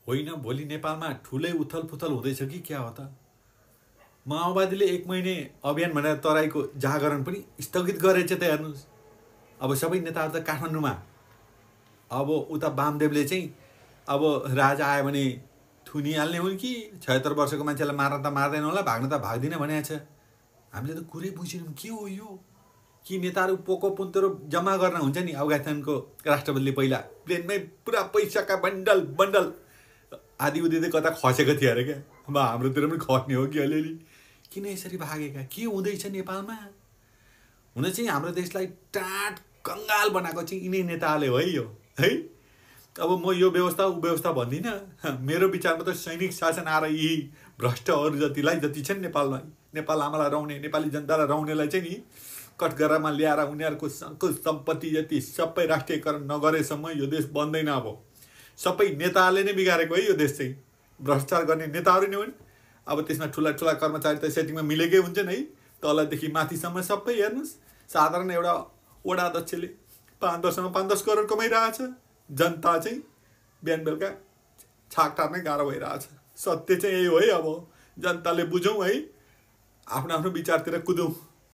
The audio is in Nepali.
होइन भोलि नेपालमा ठुलै उथलपुथल हुँदैछ कि क्या हो त? माओवादीले 1 महिने अभियान भनेर तराईको जागरण पनि स्थगित गरेछ त हेर्नुहोस्। अब सबै नेताहरू त काठमाडौँमा। अब उता वामदेवले चाहिँ अब राजा आयो भने थुनिहाल्ने हुन् कि 76 वर्षको मान्छेलाई मार्न त मार्दैन होला, भाग्न त भाग्दिन भनेको छ। हामीले त कुरै बुझेनौँ के हो यो? कि नेताहरू पोको पुन्तरो जम्मा गर्न हुन्छ नि? अफगानिस्तानको राष्ट्रपतिले पहिला प्लेनमै पुरा पैसाका बन्डल बन्डल आदि उदि कता खसेको थियो अरे क्या। अब हाम्रोतिर पनि खस्ने हो कि अलिअलि। किन यसरी भागेका? के हुँदैछ नेपालमा? हुन चाहिँ हाम्रो देशलाई टाट कङ्गाल बनाएको चाहिँ यिनै नेताले हो यो है। अब म यो व्यवस्था ऊ व्यवस्था भन्दिनँ। मेरो विचारमा त सैनिक शासन आएर यी भ्रष्टहरू जतिलाई जति छन् नेपालमा, नेपाल आमालाई रहने, नेपाली जनतालाई रहनेलाई चाहिँ नि कठघरामा ल्याएर उनीहरूको सम्पत्ति जति सबै राष्ट्रियकरण नगरेसम्म यो देश बन्दैन। अब सबै नेताहरूले नै बिगारेको है यो देश चाहिँ। भ्रष्टाचार गर्ने नेताहरू नै हुन्। अब त्यसमा ठुला ठुला कर्मचारी त सेटिङमा मिलेकै हुन्छन् है, तलदेखि माथिसम्म सबै। हेर्नुहोस्, साधारण एउटा वडा अध्यक्षले 5 वर्षमा 5-10 करोड कमाइरहेछ। जनता चाहिँ बिहान बेलुका छाक टार्नै गाह्रो भइरहेछ। सत्य चाहिँ यही हो है। अब जनताले बुझौँ है, आफ्नो आफ्नो विचारतिर कुदौँ।